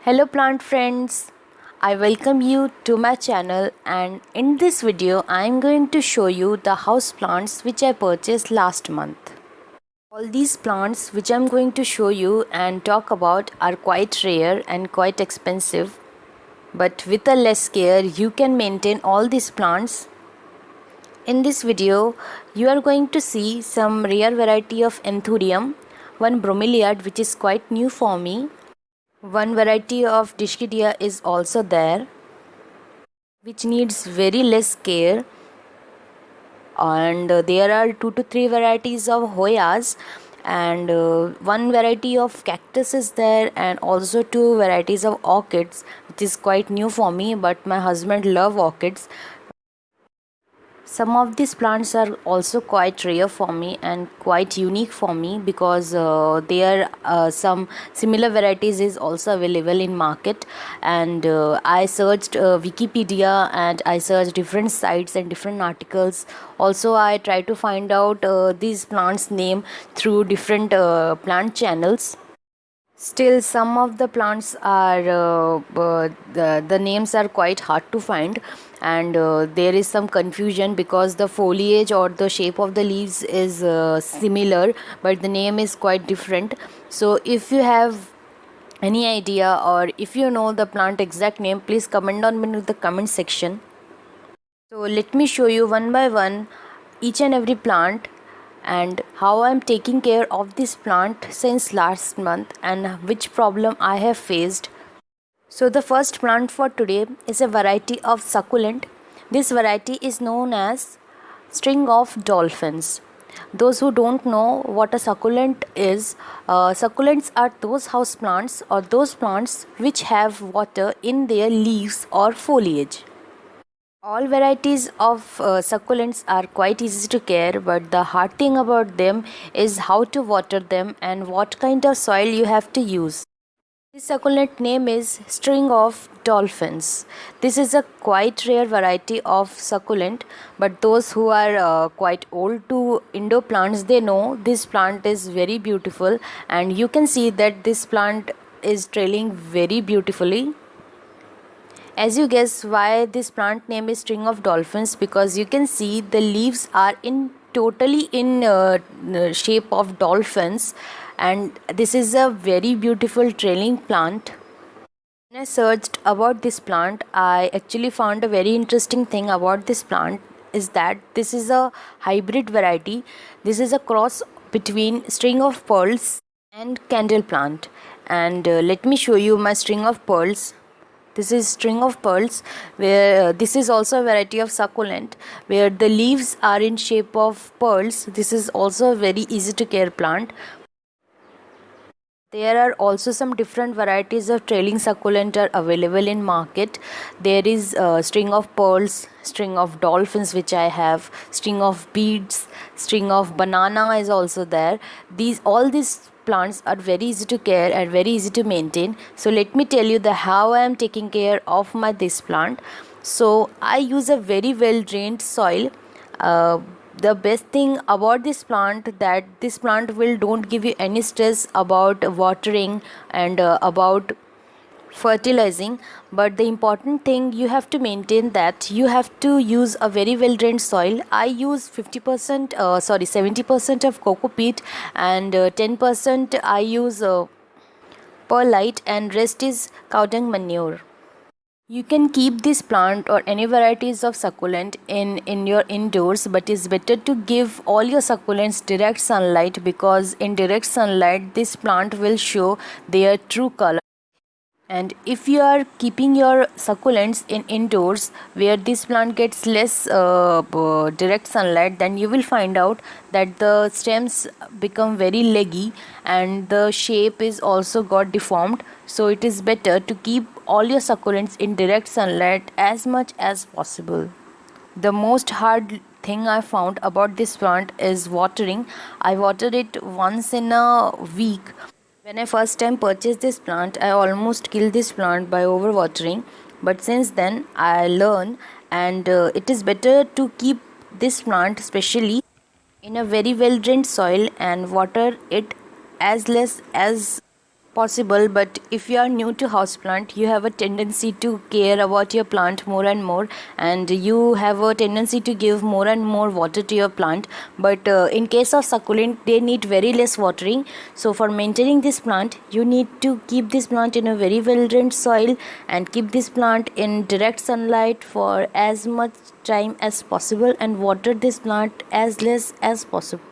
Hello plant friends, I welcome you to my channel, and in this video I am going to show you the house plants which I purchased last month. All these plants which I am going to show you and talk about are quite rare and quite expensive, but with a less care you can maintain all these plants. In this video you are going to see some rare variety of Anthurium, one bromeliad which is quite new for me. One variety of Dischidia is also there, which needs very less care, and there are 2 to 3 varieties of Hoyas, and one variety of cactus is there, and also 2 varieties of orchids, which is quite new for me, but my husband love orchids. Some of these plants are also quite rare for me and quite unique for me because there some similar varieties is also available in market, and I searched Wikipedia, and I searched different sites and different articles. Also I try to find out these plants name through different plant channels. Still, some of the plants are the names are quite hard to find, and there is some confusion because the foliage or the shape of the leaves is similar, but the name is quite different. So, if you have any idea or if you know the plant exact name, please comment on me in the comment section. So, let me show you one by one each and every plant and how I'm taking care of this plant since last month and which problem I have faced. So the first plant for today is a variety of succulent. This variety is known as string of dolphins. Those who don't know what a succulent is, succulents are those house plants or those plants which have water in their leaves or foliage. All varieties of succulents are quite easy to care, but the hard thing about them is how to water them and what kind of soil you have to use. This succulent name is string of dolphins. This is a quite rare variety of succulent, but those who are quite old to indoor plants, they know this plant is very beautiful, and you can see that this plant is trailing very beautifully. As you guess why this plant name is string of dolphins, because you can see the leaves are in totally in shape of dolphins, and this is a very beautiful trailing plant. When I searched about this plant, I actually found a very interesting thing about this plant is that this is a hybrid variety. This is a cross between string of pearls and candle plant, and let me show you my string of pearls. This is string of pearls, where this is also a variety of succulent where the leaves are in shape of pearls. This is also a very easy to care plant. There are also some different varieties of trailing succulent are available in market. There is string of pearls, string of dolphins which I have, string of beads, string of banana is also there. All these plants are very easy to care and very easy to maintain. So let me tell you the how I am taking care of my this plant. So I use a very well drained soil. The best thing about this plant that this plant will don't give you any stress about watering and about fertilizing, but the important thing you have to maintain that you have to use a very well drained soil. I use 70% of coco peat, and 10% I use perlite, and rest is cow dung manure. You can keep this plant or any varieties of succulent in your indoors, but it's better to give all your succulents direct sunlight, because in direct sunlight this plant will show their true color. And if you are keeping your succulents in indoors where this plant gets less direct sunlight, then you will find out that the stems become very leggy and the shape is also got deformed. So it is better to keep all your succulents in direct sunlight as much as possible. The most hard thing I found about this plant is watering. I water it once in a week. When I first time purchased this plant, I almost killed this plant by overwatering. But since then, I learn, and it is better to keep this plant specially in a very well drained soil and water it as less as possible, but if you are new to houseplant, you have a tendency to care about your plant more and more, and you have a tendency to give more and more water to your plant. But in case of succulent, they need very less watering. So for maintaining this plant, you need to keep this plant in a very well drained soil and keep this plant in direct sunlight for as much time as possible, and water this plant as less as possible.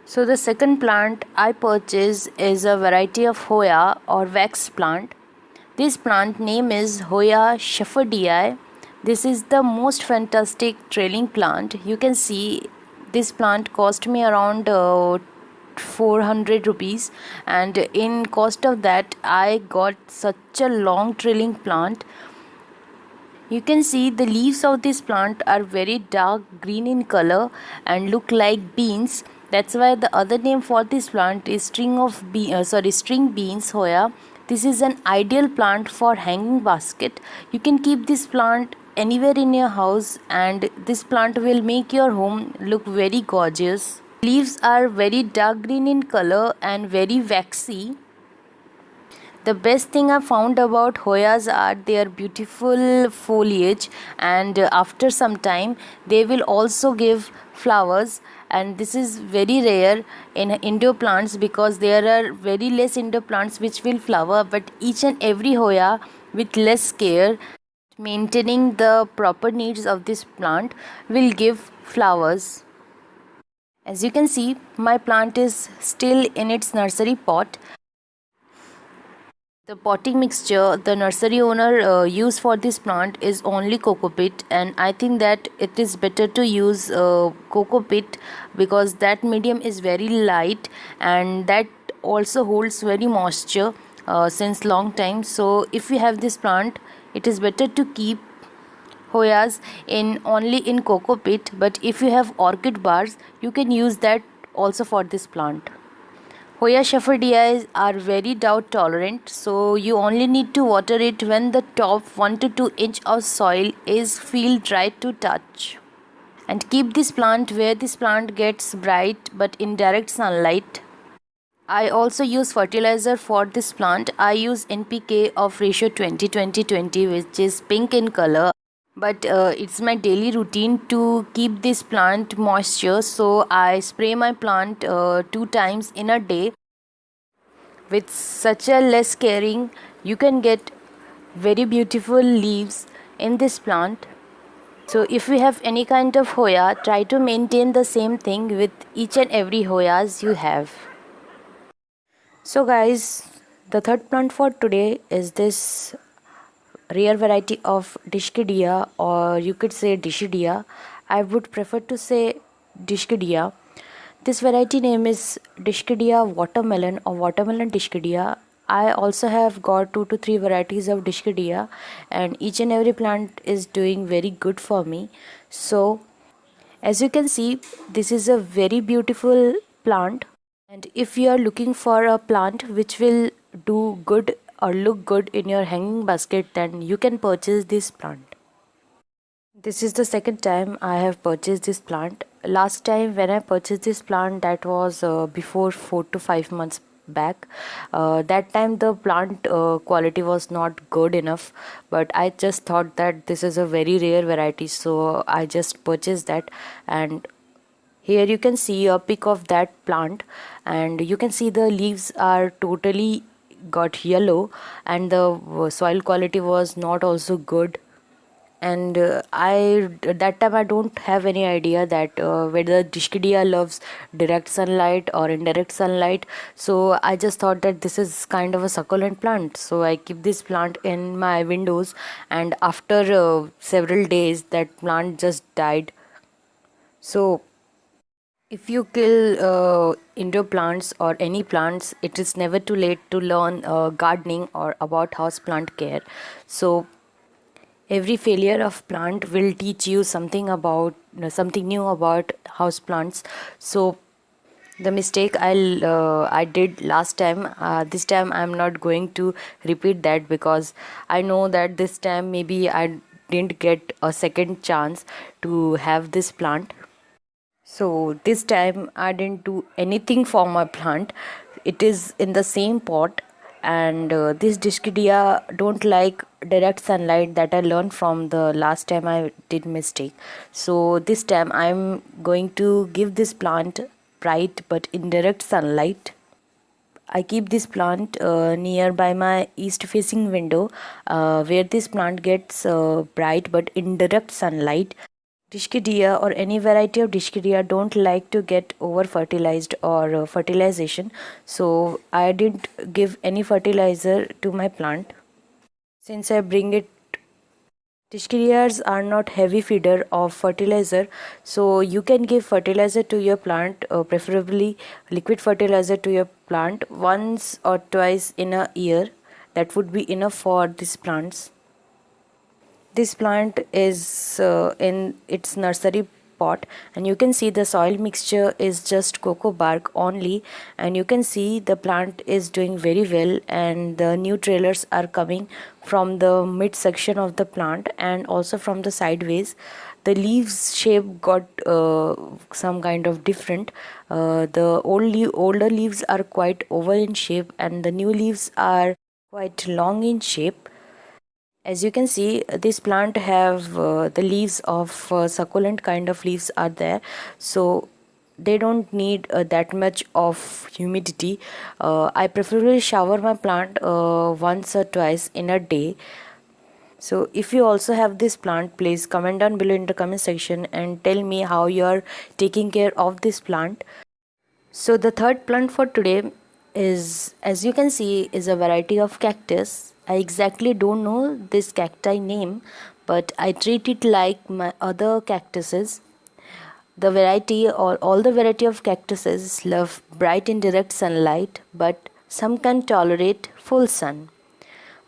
So the second plant I purchased is a variety of Hoya or wax plant. This plant name is Hoya shepherdii. This is the most fantastic trailing plant. You can see this plant cost me around 400 rupees, and in cost of that I got such a long trailing plant. You can see the leaves of this plant are very dark green in color and look like beans. That's why the other name for this plant is string beans Hoya. This is an ideal plant for hanging basket. You can keep this plant anywhere in your house, and this plant will make your home look very gorgeous. Leaves are very dark green in color and very waxy. The best thing I found about Hoyas are their beautiful foliage, and after some time they will also give flowers, and this is very rare in indoor plants because there are very less indoor plants which will flower, but each and every Hoya with less care, maintaining the proper needs of this plant, will give flowers. As you can see, my plant is still in its nursery pot. The potting mixture the nursery owner used for this plant is only coco peat, and I think that it is better to use coco peat because that medium is very light and that also holds very moisture since long time. So if you have this plant, it is better to keep Hoyas in only in coco peat, but if you have orchid bars, you can use that also for this plant. Hoya shepherdii are very drought tolerant, so you only need to water it when the top 1 to 2 inch of soil is feel dry to touch. And keep this plant where this plant gets bright but indirect sunlight. I also use fertilizer for this plant. I use NPK of ratio 20-20-20, which is pink in color. But it's my daily routine to keep this plant moisture, so I spray my plant 2 times in a day. With such a less caring, you can get very beautiful leaves in this plant. So if you have any kind of Hoya, try to maintain the same thing with each and every Hoyas you have. So guys, the third plant for today is this rare variety of Dischidia, or you could say Dischidia. I would prefer to say Dischidia. This variety name is Dischidia watermelon or watermelon Dischidia. I also have got 2 to 3 varieties of Dischidia, and each and every plant is doing very good for me. So as you can see, this is a very beautiful plant, and if you are looking for a plant which will do good or look good in your hanging basket, then you can purchase this plant. This is the second time I have purchased this plant. Last time when I purchased this plant, that was before 4 to 5 months back. That time the plant quality was not good enough, but I just thought that this is a very rare variety, so I just purchased that. And here you can see a pic of that plant, and you can see the leaves are totally got yellow, and the soil quality was not also good. And I that time I don't have any idea that whether Dischidia loves direct sunlight or indirect sunlight. So I just thought that this is kind of a succulent plant, so I keep this plant in my windows, and after several days that plant just died. So if you kill indoor plants or any plants, it is never too late to learn gardening or about house plant care. So every failure of plant will teach you something about something new about house plants. So the mistake I did last time, this time I'm not going to repeat that, because I know that this time maybe I didn't get a second chance to have this plant. So this time I didn't do anything for my plant. it is in the same pot. And this Dischidia don't like direct sunlight, that I learned from the last time I did mistake. So this time I'm going to give this plant bright but indirect sunlight. I keep this plant near by my east facing window, where this plant gets bright but indirect sunlight. Dischidia or any variety of Dischidia don't like to get over fertilized or fertilization, so I didn't give any fertilizer to my plant. Since I bring it, Dischidias are not heavy feeder of fertilizer, so you can give fertilizer to your plant, preferably liquid fertilizer to your plant once or twice in a year. That would be enough for these plants. This plant is in its nursery pot, and you can see the soil mixture is just cocoa bark only, and you can see the plant is doing very well, and the new trailers are coming from the mid section of the plant and also from the sideways. The leaves shape got some kind of different. The older leaves are quite oval in shape, and the new leaves are quite long in shape. As you can see, this plant have the leaves of succulent kind of leaves are there, so they don't need that much of humidity. I preferably shower my plant once or twice in a day. So if you also have this plant, please comment down below in the comment section and tell me how you are taking care of this plant. So the third plant for today is, as you can see, is a variety of cactus. I exactly don't know this cacti name, but I treat it like my other cactuses. The variety or all the variety of cactuses love bright and direct sunlight, but some can tolerate full sun.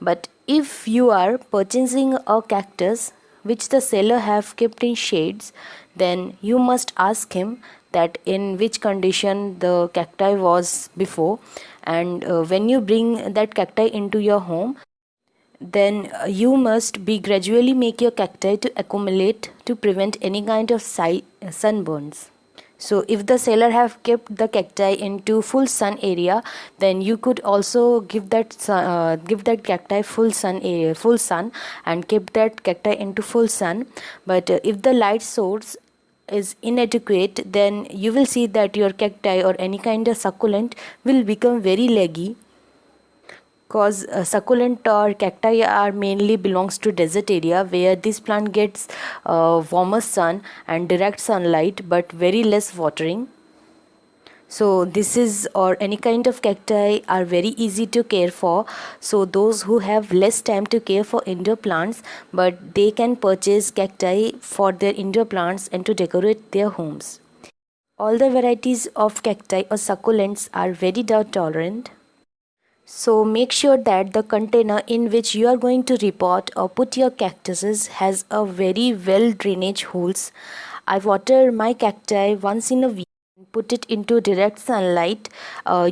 But if you are purchasing a cactus which the seller have kept in shades, then you must ask him that in which condition the cacti was before, and when you bring that cacti into your home, then you must be gradually make your cacti to accumulate to prevent any kind of sunburns. So if the seller have kept the cacti into full sun area, then you could also give that cacti full sun area, full sun, and keep that cacti into full sun. But if the light source is inadequate, then you will see that your cacti or any kind of succulent will become very leggy, cause succulent or cacti are mainly belongs to desert area where this plant gets warmer sun and direct sunlight but very less watering. So this is, or any kind of cacti are very easy to care for, so those who have less time to care for indoor plants, but they can purchase cacti for their indoor plants and to decorate their homes. All the varieties of cacti or succulents are very drought tolerant. So make sure that the container in which you are going to repot or put your cactuses has a very well drainage holes. I water my cacti once in a week and put it into direct sunlight.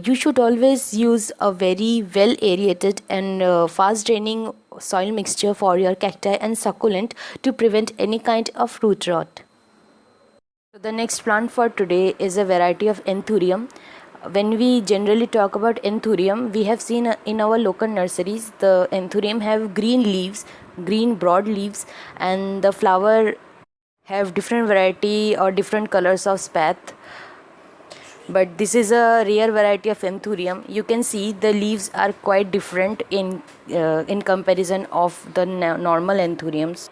You should always use a very well aerated and fast draining soil mixture for your cacti and succulent to prevent any kind of root rot. So the next plant for today is a variety of Anthurium. When we generally talk about Anthurium, we have seen in our local nurseries the Anthurium have green leaves, green broad leaves, and the flower have different variety or different colors of spathe. But this is a rare variety of Anthurium. You can see the leaves are quite different in comparison of the normal Anthuriums.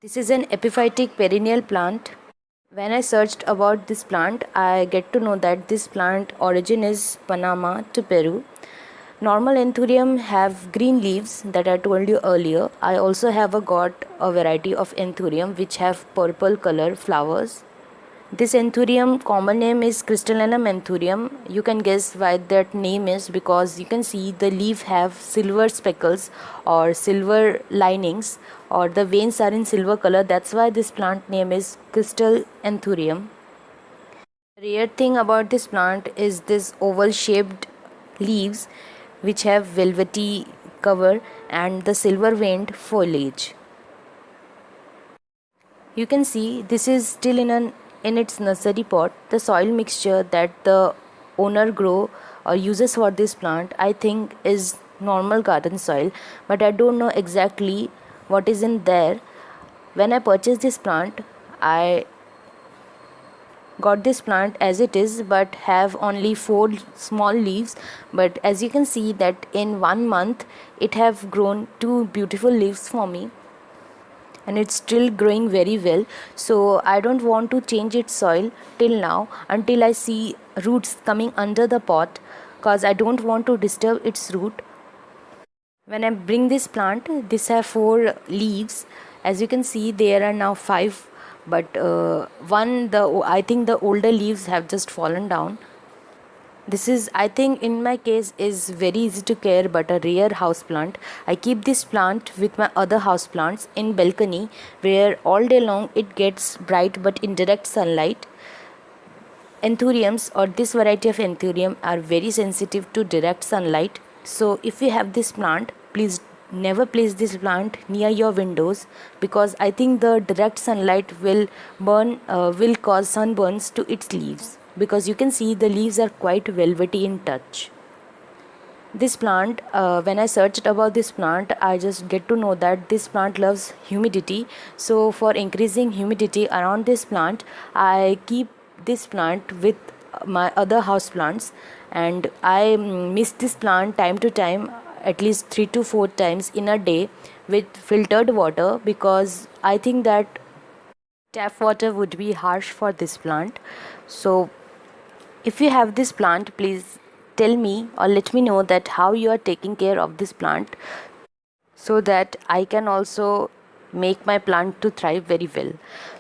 This is an epiphytic perennial plant. When I searched about this plant, I get to know that this plant origin is Panama to Peru. Normal Anthurium have green leaves that I told you earlier. I also have got a variety of Anthurium which have purple color flowers. This Anthurium common name is Crystallinum anthurium. You can guess why that name is, because you can see the leaf have silver speckles or silver linings, or the veins are in silver color. That's why this plant name is Crystal Anthurium. The rare thing about this plant is this oval shaped leaves which have velvety cover and the silver veined foliage. You can see this is still in its nursery pot. The soil mixture that the owner grow or uses for this plant I think is normal garden soil, but I don't know exactly what is in there. When I purchased this plant, I got this plant as it is, but have only 4 small leaves. But as you can see that in 1 month it have grown 2 beautiful leaves for me, and it's still growing very well. So I don't want to change its soil till now until I see roots coming under the pot, because I don't want to disturb its root. When I bring this plant, this have 4 leaves. As you can see, there are now 5, but one the I think the older leaves have just fallen down. This is, I think, in my case, is very easy to care but a rare house plant. I keep this plant with my other house plants in balcony, where all day long it gets bright but indirect sunlight. Anthuriums, or this variety of anthurium, are very sensitive to direct sunlight. So if you have this plant, please never place this plant near your windows, because I think the direct sunlight will cause sunburns to its leaves, because you can see the leaves are quite velvety in touch. This plant, when I searched about this plant, I just get to know that this plant loves humidity. So for increasing humidity around this plant, I keep this plant with my other house plants, and I mix this plant time to time, at least 3 to 4 times in a day, with filtered water, because I think that tap water would be harsh for this plant. So if you have this plant, please tell me or let me know that how you are taking care of this plant, so that I can also make my plant to thrive very well.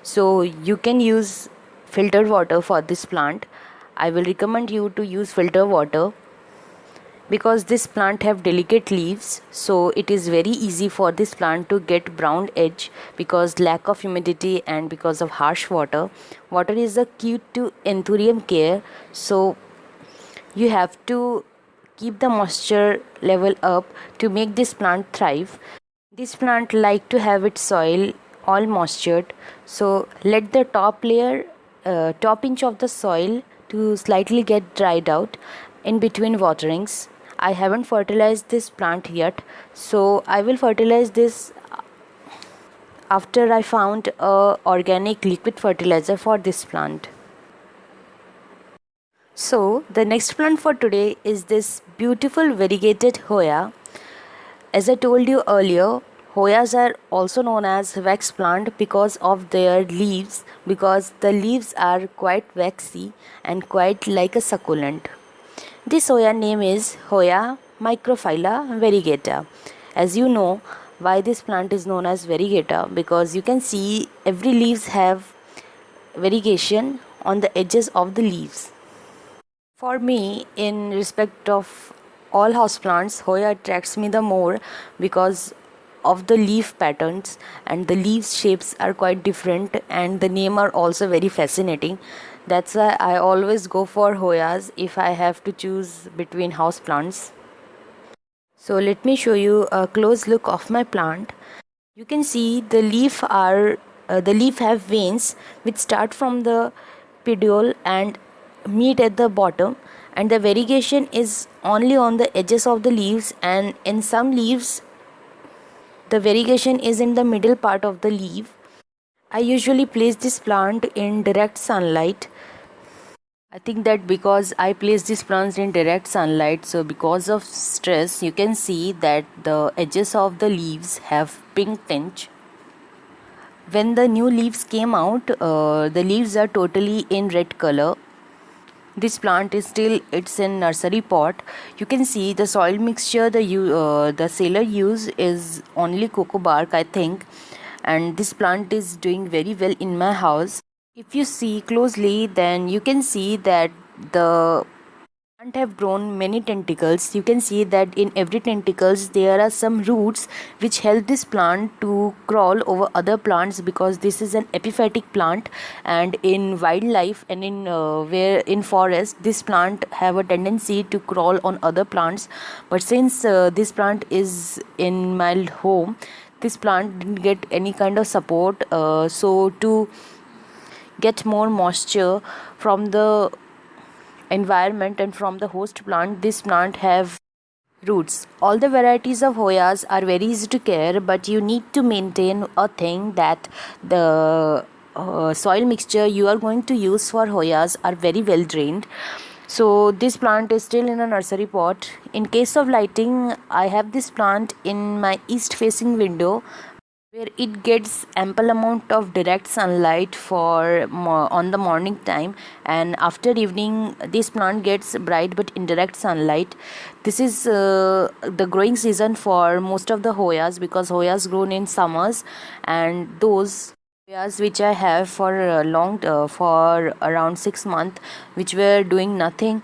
So you can use filtered water for this plant. I will recommend you to use filter water, because this plant have delicate leaves, so it is very easy for this plant to get brown edge, because lack of humidity and because of harsh water is a key to anthurium care. So you have to keep the moisture level up to make this plant thrive. This plant like to have its soil all moistured, so let the top inch of the soil to slightly get dried out in between waterings. I haven't fertilized this plant yet, so I will fertilize this after I found a organic liquid fertilizer for this plant. So the next plant for today is this beautiful variegated Hoya. As I told you earlier, Hoyas are also known as wax plant because of their leaves, because the leaves are quite waxy and quite like a succulent. This Hoya name is Hoya microphylla variegata. As you know, why this plant is known as variegata, because you can see every leaves have variegation on the edges of the leaves. For me, in respect of all houseplants, Hoya attracts me the more because of the leaf patterns, and the leaves shapes are quite different, and the name are also very fascinating. That's why I always go for Hoyas if I have to choose between houseplants. So let me show you a close look of my plant. You can see the leaf have veins which start from the petiole and meet at the bottom, and the variegation is only on the edges of the leaves, and in some leaves the variegation is in the middle part of the leaf. I usually place this plant in direct sunlight. I think that because I place these plants in direct sunlight, so because of stress, you can see that the edges of the leaves have pink tinge. When the new leaves came out, the leaves are totally in red color. This plant is still, it's in nursery pot. You can see the soil mixture the seller use is only cocoa bark, I think, and this plant is doing very well in my house. If you see closely, then you can see that the plant have grown many tentacles. You can see that in every tentacles there are some roots which help this plant to crawl over other plants, because this is an epiphytic plant, and in wildlife and in where in forest this plant have a tendency to crawl on other plants. But since this plant is in my home, this plant didn't get any kind of support, so to get more moisture from the environment and from the host plant, this plant have roots. All the varieties of Hoyas are very easy to care, but you need to maintain a thing that the soil mixture you are going to use for Hoyas are very well drained. So this plant is still in a nursery pot. In case of lighting, I have this plant in my east facing window where it gets ample amount of direct sunlight for on the morning time, and after evening this plant gets bright but indirect sunlight. This is the growing season for most of the Hoyas, because Hoyas grown in summers, and those Hoyas which I have for for around 6 months, which were doing nothing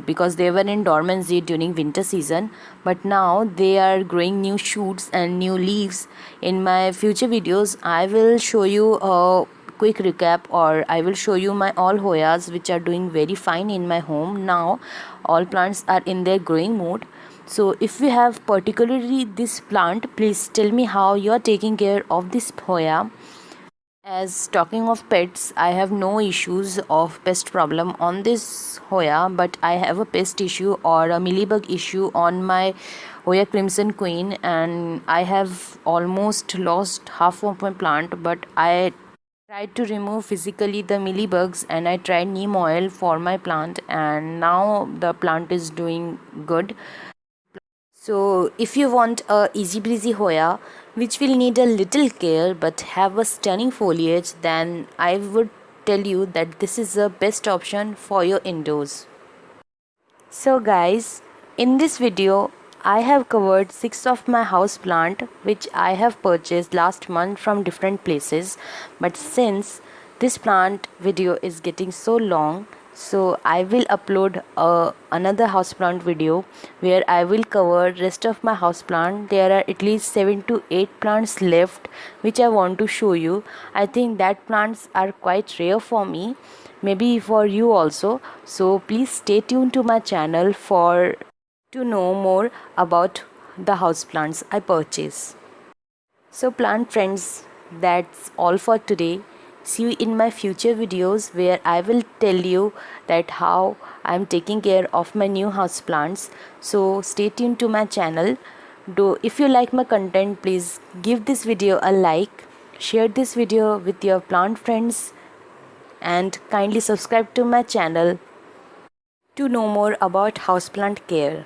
because they were in dormancy during winter season, but now they are growing new shoots and new leaves. In my future videos I will show you a quick recap, or I will show you my all Hoyas which are doing very fine in my home now. All plants are in their growing mode. So if you have particularly this plant, please tell me how you are taking care of this Hoya. As talking of pets, I have no issues of pest problem on this Hoya, but I have a pest issue or a mealybug issue on my Hoya Crimson Queen, and I have almost lost half of my plant, but I tried to remove physically the mealybugs and I tried neem oil for my plant, and now the plant is doing good. So if you want a easy breezy Hoya which will need a little care but have a stunning foliage, then I would tell you that this is the best option for your indoors. So guys, in this video I have covered 6 of my house plant which I have purchased last month from different places, but since this plant video is getting so long, so I will upload another houseplant video where I will cover rest of my houseplant. There are at least 7 to 8 plants left which I want to show you. I think that plants are quite rare for me, maybe for you also. So please stay tuned to my channel for to know more about the houseplants I purchase. So plant friends, that's all for today. See you in my future videos where I will tell you that how I am taking care of my new house plants. So stay tuned to my channel. If you like my content, please give this video a like, share this video with your plant friends, and kindly subscribe to my channel to know more about houseplant care.